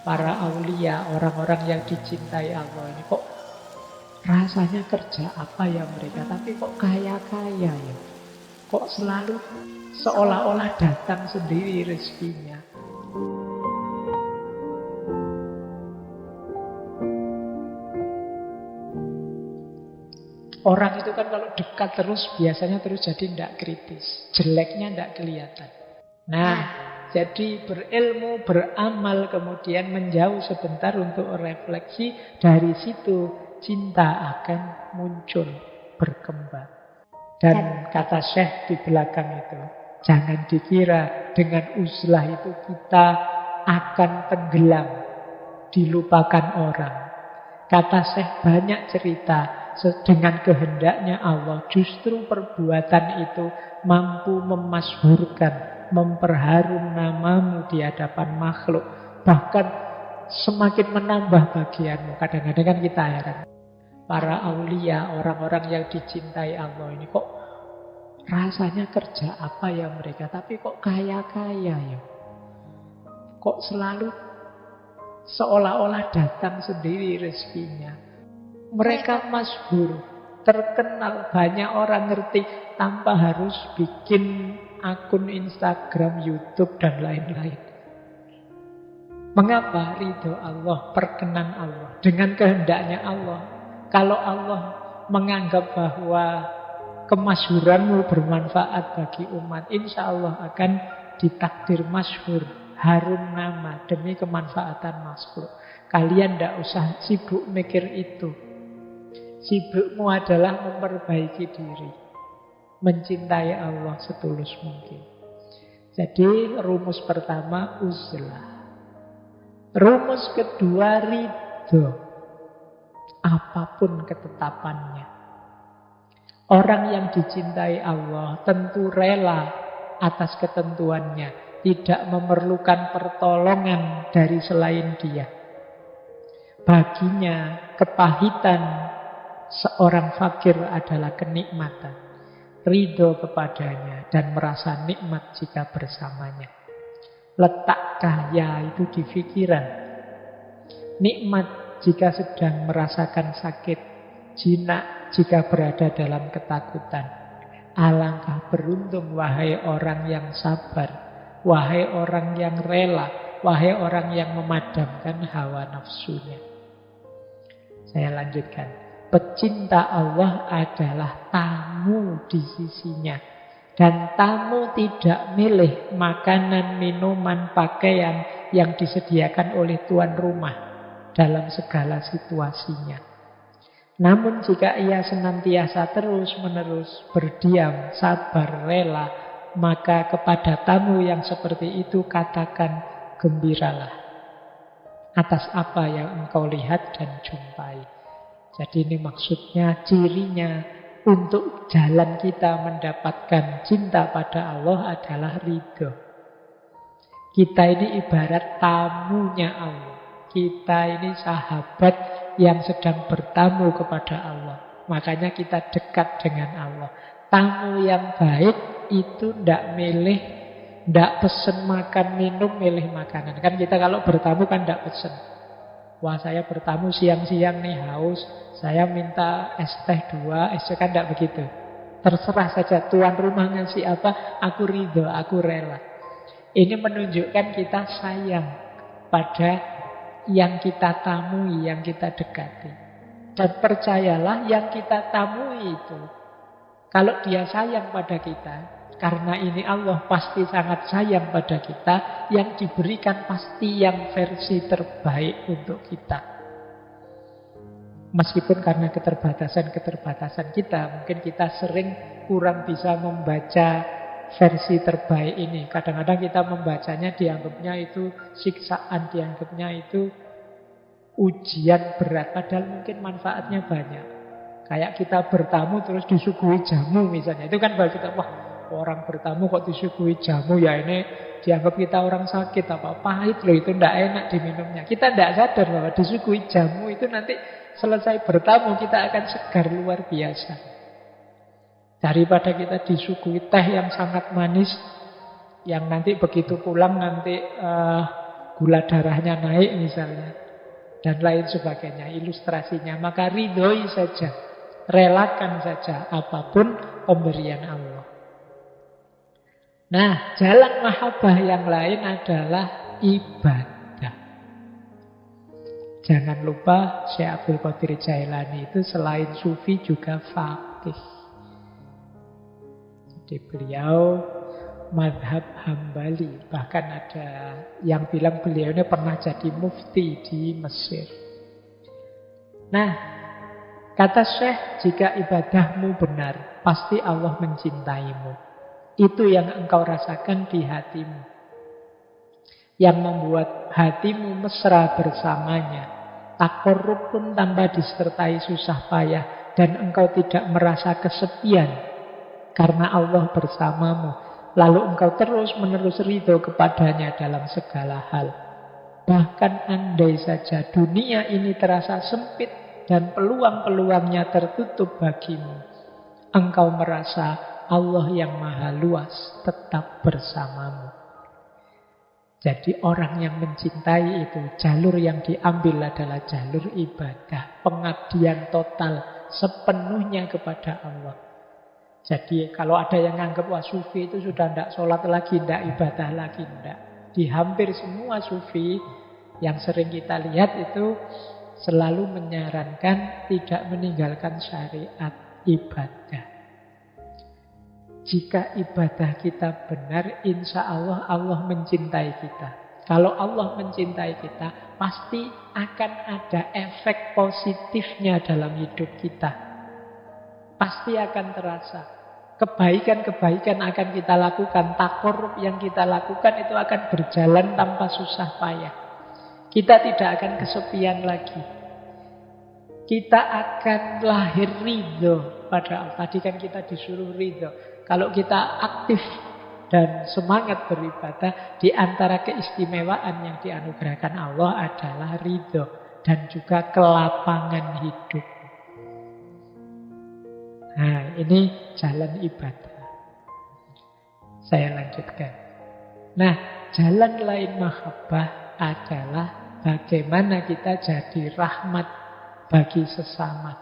para aulia, orang-orang yang dicintai Allah ini kok rasanya kerja apa ya mereka, tapi kok kaya-kaya ya. Kok selalu seolah-olah datang sendiri rezekinya. Orang itu kan kalau dekat terus biasanya terus jadi tidak kritis. Jeleknya tidak kelihatan. Nah, jadi berilmu, beramal, kemudian menjauh sebentar untuk refleksi. Dari situ cinta akan muncul, berkembang. Dan kata Syekh di belakang itu, jangan dikira dengan uzlah itu kita akan tenggelam, dilupakan orang. Kata Syekh banyak cerita. Dengan kehendaknya Allah, justru perbuatan itu mampu memasburkan, memperharum namamu di hadapan makhluk. Bahkan semakin menambah bagianmu. Kadang-kadang kan kita heran. Para aulia, orang-orang yang dicintai Allah ini kok rasanya kerja apa ya mereka, tapi kok kaya-kaya ya. Kok selalu seolah-olah datang sendiri rezekinya. Mereka masyhur, terkenal, banyak orang ngerti tanpa harus bikin akun Instagram, YouTube, dan lain-lain. Mengapa? Ridho Allah, perkenan Allah, dengan kehendaknya Allah. Kalau Allah menganggap bahwa kemasyhuranmu bermanfaat bagi umat, insya Allah akan ditakdir masyhur, harum nama demi kemanfaatan makhluk. Kalian tidak usah sibuk mikir itu. Sibukmu adalah memperbaiki diri, mencintai Allah setulus mungkin. Jadi rumus pertama uzlah. Rumus kedua ridho. Apapun ketetapannya. Orang yang dicintai Allah tentu rela atas ketentuannya, tidak memerlukan pertolongan dari selain Dia. Baginya kepahitan seorang fakir adalah kenikmatan. Ridho kepadanya dan merasa nikmat jika bersamanya. Letak kaya itu di pikiran. Nikmat jika sedang merasakan sakit. Jinak jika berada dalam ketakutan. Alangkah beruntung wahai orang yang sabar. Wahai orang yang rela. Wahai orang yang memadamkan hawa nafsunya. Saya lanjutkan. Pecinta Allah adalah tamu di sisinya. Dan tamu tidak milih makanan, minuman, pakaian yang disediakan oleh tuan rumah dalam segala situasinya. Namun jika ia senantiasa terus-menerus berdiam, sabar, rela, maka kepada tamu yang seperti itu katakan gembiralah atas apa yang engkau lihat dan jumpai. Jadi ini maksudnya, cirinya untuk jalan kita mendapatkan cinta pada Allah adalah ridho. Kita ini ibarat tamunya Allah. Kita ini sahabat yang sedang bertamu kepada Allah. Makanya kita dekat dengan Allah. Tamu yang baik itu tidak milih, tidak pesen makan minum, milih makanan. Kan kita kalau bertamu kan tidak pesen. Wah, saya bertamu siang-siang nih haus, saya minta es teh 2, es teh kan tidak begitu. Terserah saja tuan rumah ngasih apa, aku ridho, aku rela. Ini menunjukkan kita sayang pada yang kita tamui, yang kita dekati. Dan percayalah yang kita tamui itu, kalau dia sayang pada kita, karena ini Allah pasti sangat sayang pada kita, yang diberikan pasti yang versi terbaik untuk kita. Meskipun karena keterbatasan-keterbatasan kita, mungkin kita sering kurang bisa membaca versi terbaik ini. Kadang-kadang kita membacanya dianggapnya itu siksaan, dianggapnya itu ujian berat, padahal mungkin manfaatnya banyak. Kayak kita bertamu terus disuguhi jamu misalnya, itu kan bagi kita, wah, orang bertamu kok disuguhi jamu, ya ini dianggap kita orang sakit, apa pahit loh, itu tidak enak diminumnya. Kita tidak sadar bahwa disuguhi jamu itu nanti selesai bertamu kita akan segar luar biasa. Daripada kita disuguhi teh yang sangat manis, yang nanti begitu pulang nanti gula darahnya naik misalnya, dan lain sebagainya, ilustrasinya. Maka ridhoi saja, relakan saja apapun pemberian Allah. Nah, jalan mahabbah yang lain adalah ibadah. Jangan lupa Syekh Abdul Qadir Jailani itu selain sufi juga faqih. Jadi beliau madhab Hambali. Bahkan ada yang bilang beliau ini pernah jadi mufti di Mesir. Nah, kata Syekh, jika ibadahmu benar, pasti Allah mencintaimu. Itu yang engkau rasakan di hatimu, yang membuat hatimu mesra bersamanya. Takorrub pun tanpa disertai susah payah, dan engkau tidak merasa kesepian karena Allah bersamamu. Lalu engkau terus-menerus ridho kepadanya dalam segala hal. Bahkan andai saja dunia ini terasa sempit dan peluang-peluangnya tertutup bagimu, engkau merasa Allah yang maha luas tetap bersamamu. Jadi orang yang mencintai itu, jalur yang diambil adalah jalur ibadah, pengabdian total sepenuhnya kepada Allah. Jadi kalau ada yang nganggap wah sufi itu sudah tidak sholat lagi, tidak ibadah lagi, tidak. Di hampir semua sufi yang sering kita lihat itu selalu menyarankan tidak meninggalkan syariat ibadah. Jika ibadah kita benar, insya Allah Allah mencintai kita. Kalau Allah mencintai kita, pasti akan ada efek positifnya dalam hidup kita. Pasti akan terasa. Kebaikan-kebaikan akan kita lakukan, takorrub yang kita lakukan itu akan berjalan tanpa susah payah. Kita tidak akan kesepian lagi. Kita akan lahir ridho pada Allah. Tadi kan kita disuruh ridho. Kalau kita aktif dan semangat beribadah, di antara keistimewaan yang dianugerahkan Allah adalah ridho dan juga kelapangan hidup. Nah, ini jalan ibadah. Saya lanjutkan. Nah, jalan lain mahabbah adalah bagaimana kita jadi rahmat bagi sesama.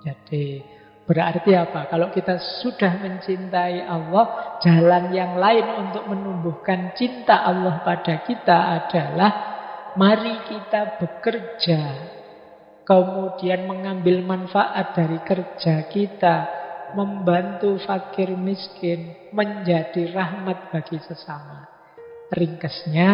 Jadi berarti apa? Kalau kita sudah mencintai Allah, jalan yang lain untuk menumbuhkan cinta Allah pada kita adalah mari kita bekerja, kemudian mengambil manfaat dari kerja kita, membantu fakir miskin, menjadi rahmat bagi sesama. Ringkasnya,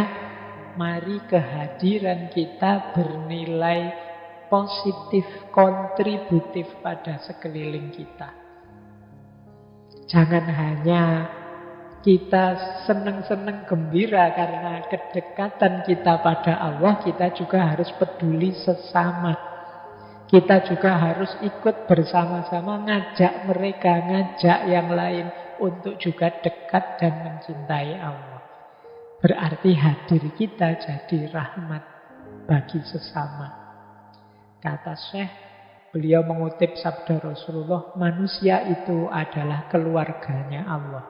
mari kehadiran kita bernilai positif, kontributif pada sekeliling kita. Jangan hanya kita senang-senang gembira karena kedekatan kita pada Allah, kita juga harus peduli sesama. Kita juga harus ikut bersama-sama ngajak mereka, ngajak yang lain untuk juga dekat dan mencintai Allah. Berarti hadir kita jadi rahmat bagi sesama. Kata Syekh, beliau mengutip sabda Rasulullah, manusia itu adalah keluarganya Allah.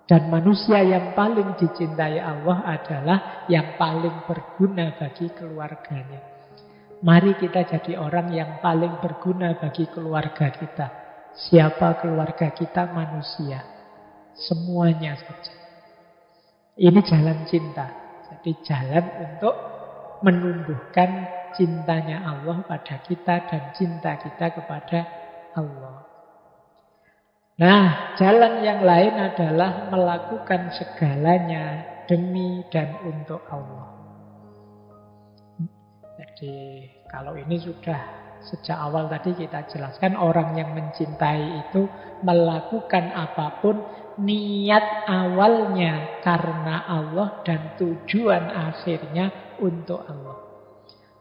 Dan manusia yang paling dicintai Allah adalah yang paling berguna bagi keluarganya. Mari kita jadi orang yang paling berguna bagi keluarga kita. Siapa keluarga kita? Manusia. Semuanya saja. Ini jalan cinta. Jadi jalan untuk menumbuhkan cintanya Allah pada kita dan cinta kita kepada Allah. Nah, jalan yang lain adalah melakukan segalanya demi dan untuk Allah. Jadi, kalau ini sudah sejak awal tadi kita jelaskan, orang yang mencintai itu melakukan apapun, niat awalnya karena Allah dan tujuan akhirnya untuk Allah.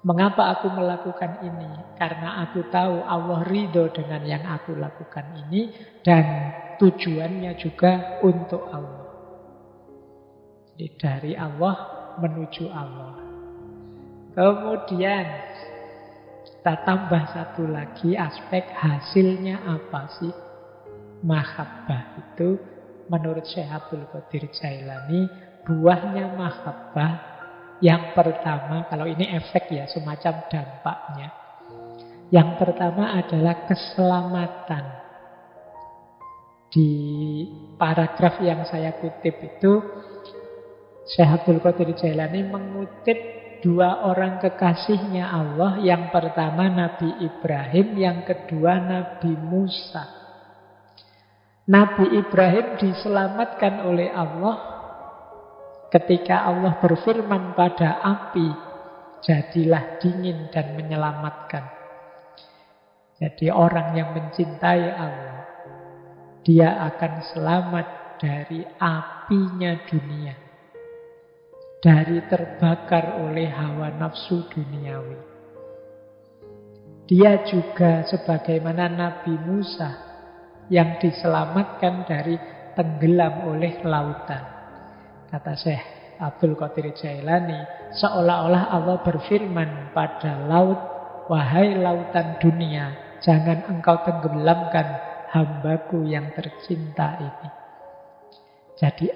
Mengapa aku melakukan ini? Karena aku tahu Allah ridho dengan yang aku lakukan ini, dan tujuannya juga untuk Allah. Jadi dari Allah menuju Allah. Kemudian kita tambah satu lagi aspek, hasilnya apa sih? Mahabbah itu menurut Syekh Abdul Qadir Jailani, buahnya mahabbah, yang pertama, kalau ini efek ya, semacam dampaknya. Yang pertama adalah keselamatan. Di paragraf yang saya kutip itu, Syekh Abdul Qadir Jailani mengutip dua orang kekasihnya Allah. Yang pertama Nabi Ibrahim, yang kedua Nabi Musa. Nabi Ibrahim diselamatkan oleh Allah ketika Allah berfirman pada api, jadilah dingin dan menyelamatkan. Jadi orang yang mencintai Allah, dia akan selamat dari apinya dunia, dari terbakar oleh hawa nafsu duniawi. Dia juga sebagaimana Nabi Musa yang diselamatkan dari tenggelam oleh lautan. Kata Syekh Abdul Qadir Jailani, seolah-olah Allah berfirman pada laut, wahai lautan dunia, jangan engkau tenggelamkan hambaku yang tercinta ini. Jadi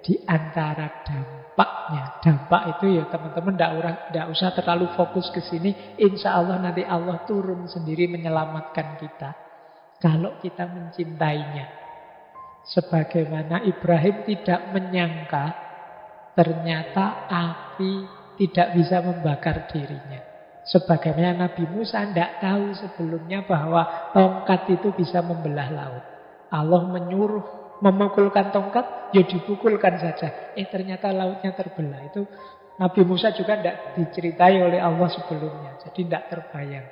di antara dampak itu ya teman-teman tidak usah terlalu fokus ke sini. Insya Allah nanti Allah turun sendiri menyelamatkan kita kalau kita mencintainya. Sebagaimana Ibrahim tidak menyangka ternyata api tidak bisa membakar dirinya. Sebagaimana Nabi Musa tidak tahu sebelumnya bahwa tongkat itu bisa membelah laut. Allah menyuruh memukulkan tongkat, ya dipukulkan saja. Ternyata lautnya terbelah. Itu Nabi Musa juga tidak diceritai oleh Allah sebelumnya. Jadi tidak terbayang.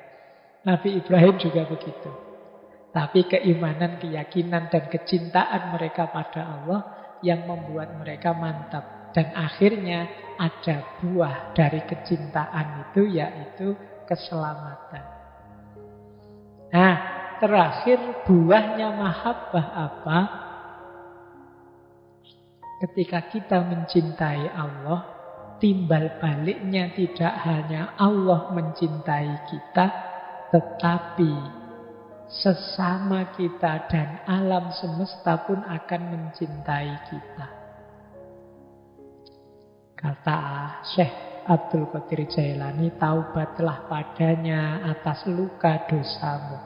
Nabi Ibrahim juga begitu. Tapi keimanan, keyakinan, dan kecintaan mereka pada Allah yang membuat mereka mantap. Dan akhirnya ada buah dari kecintaan itu, yaitu keselamatan. Nah, terakhir buahnya mahabbah apa? Ketika kita mencintai Allah, timbal baliknya tidak hanya Allah mencintai kita, tetapi sesama kita dan alam semesta pun akan mencintai kita. Kata Syekh Abdul Qadir Jailani, taubatlah padanya atas luka dosamu.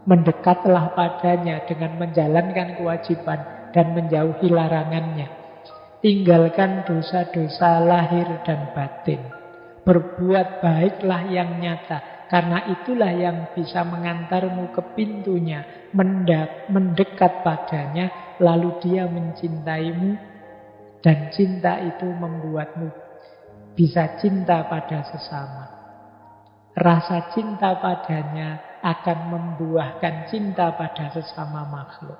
Mendekatlah padanya dengan menjalankan kewajiban dan menjauhi larangannya. Tinggalkan dosa-dosa lahir dan batin. Berbuat baiklah yang nyata, karena itulah yang bisa mengantarmu ke pintunya, mendekat padanya, lalu dia mencintaimu. Dan cinta itu membuatmu bisa cinta pada sesama. Rasa cinta padanya akan membuahkan cinta pada sesama makhluk.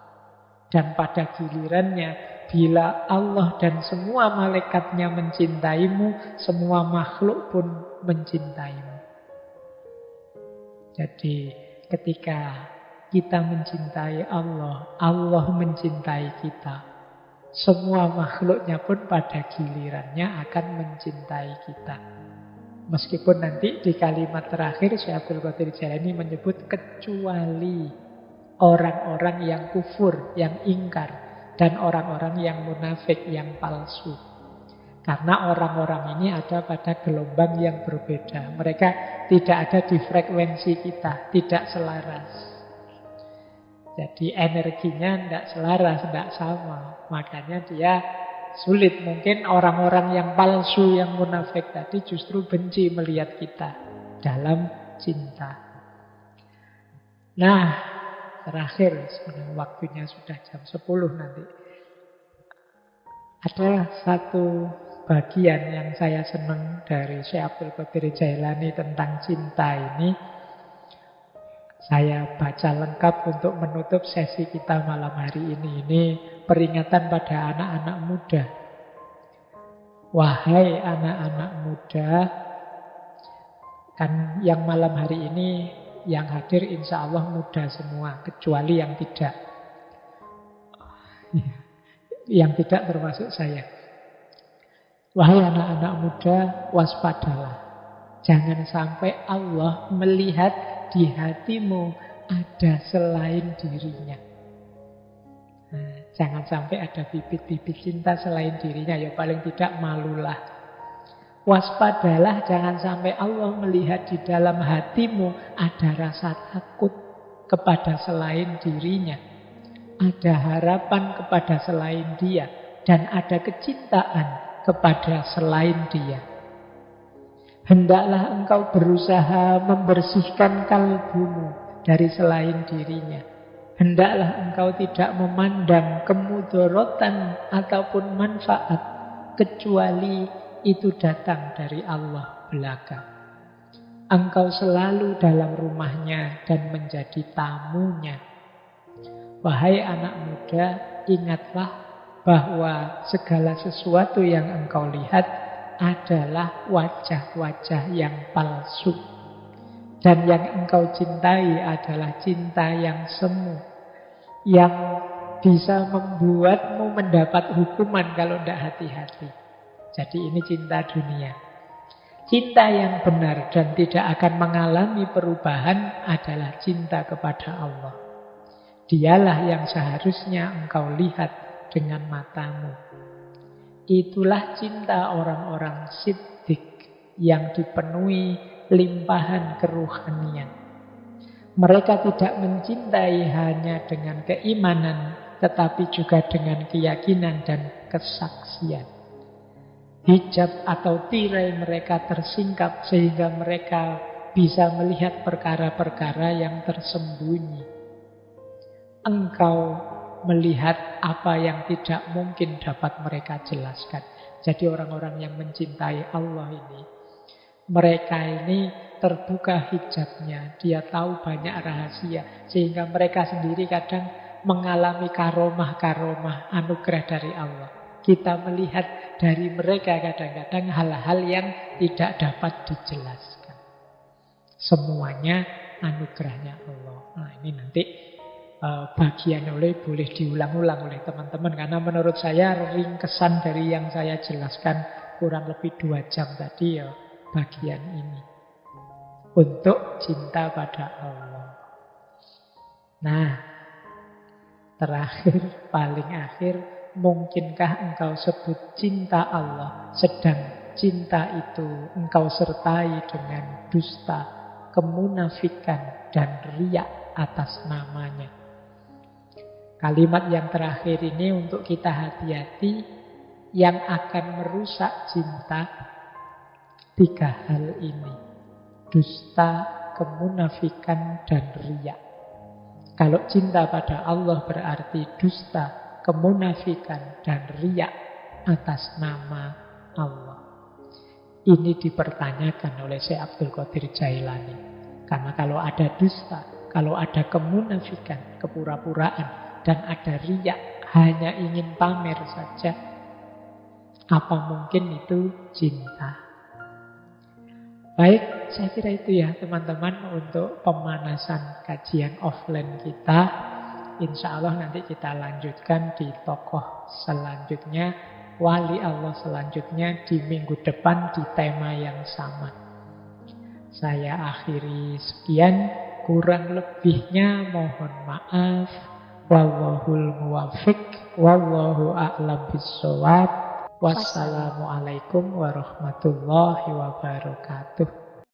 Dan pada gilirannya, bila Allah dan semua malaikatnya mencintaimu, semua makhluk pun mencintaimu. Jadi ketika kita mencintai Allah, Allah mencintai kita. Semua makhluknya pun pada gilirannya akan mencintai kita. Meskipun nanti di kalimat terakhir Syekh Abdul Qadir Jailani menyebut kecuali orang-orang yang kufur, yang ingkar, dan orang-orang yang munafik, yang palsu. Karena orang-orang ini ada pada gelombang yang berbeda. Mereka tidak ada di frekuensi kita, tidak selaras. Jadi energinya tidak selaras, tidak sama. Makanya dia sulit. Mungkin orang-orang yang palsu, yang munafik tadi justru benci melihat kita dalam cinta. Nah, terakhir, sebenarnya waktunya sudah jam 10 nanti. Ada satu bagian yang saya senang dari Syekh Abdul Qadir Jailani tentang cinta ini. Saya baca lengkap untuk menutup sesi kita malam hari ini. Ini peringatan pada anak-anak muda. Wahai anak-anak muda, kan yang malam hari ini yang hadir insya Allah muda semua, kecuali yang tidak. Yang tidak termasuk saya. Wahai anak-anak muda, waspadalah. Jangan sampai Allah melihat di hatimu ada selain dirinya. Nah, Jangan sampai ada bibit-bibit cinta selain dirinya. Ya paling tidak malulah. Waspadalah jangan sampai Allah melihat di dalam hatimu ada rasa takut kepada selain dirinya. Ada harapan kepada selain dia. Dan ada kecintaan kepada selain dia. Hendaklah engkau berusaha membersihkan kalbumu dari selain dirinya. Hendaklah engkau tidak memandang kemudorotan ataupun manfaat kecuali itu datang dari Allah belaka. Engkau selalu dalam rumahnya dan menjadi tamunya. Wahai anak muda, ingatlah bahwa segala sesuatu yang engkau lihat adalah wajah-wajah yang palsu. Dan yang engkau cintai adalah cinta yang semu, yang bisa membuatmu mendapat hukuman kalau tidak hati-hati. Jadi ini cinta dunia. Cinta yang benar dan tidak akan mengalami perubahan adalah cinta kepada Allah. Dialah yang seharusnya engkau lihat dengan matamu. Itulah cinta orang-orang siddiq yang dipenuhi limpahan keruhanian. Mereka tidak mencintai hanya dengan keimanan, tetapi juga dengan keyakinan dan kesaksian. Hijab atau tirai mereka tersingkap sehingga mereka bisa melihat perkara-perkara yang tersembunyi. Engkau melihat apa yang tidak mungkin dapat mereka jelaskan. Jadi orang-orang yang mencintai Allah ini, mereka ini terbuka hijabnya. Dia tahu banyak rahasia. Sehingga mereka sendiri kadang mengalami karomah-karomah anugerah dari Allah. Kita melihat dari mereka kadang-kadang hal-hal yang tidak dapat dijelaskan. Semuanya anugerahnya Allah. Nah ini nanti bagian boleh diulang-ulang oleh teman-teman. Karena menurut saya ringkesan dari yang saya jelaskan kurang lebih 2 jam tadi ya bagian ini. Untuk cinta pada Allah. Nah, terakhir, paling akhir, mungkinkah engkau sebut cinta Allah, sedang cinta itu engkau sertai dengan dusta, kemunafikan, dan riya atas namanya. Kalimat yang terakhir ini untuk kita hati-hati, yang akan merusak cinta 3 hal ini. Dusta, kemunafikan, dan riya. Kalau cinta pada Allah berarti dusta, kemunafikan, dan riya atas nama Allah. Ini dipertanyakan oleh Syekh Abdul Qadir Jailani. Karena kalau ada dusta, kalau ada kemunafikan, kepura-puraan, dan ada riya, hanya ingin pamer saja, apa mungkin itu cinta? Baik, saya kira itu ya teman-teman untuk pemanasan kajian offline kita. Insya Allah nanti kita lanjutkan di tokoh selanjutnya, wali Allah selanjutnya di minggu depan di tema yang sama. Saya akhiri sekian, kurang lebihnya mohon maaf. Wallahul muwaffiq, wallahu a'lam bissawab. Wassalamualaikum warahmatullahi wabarakatuh.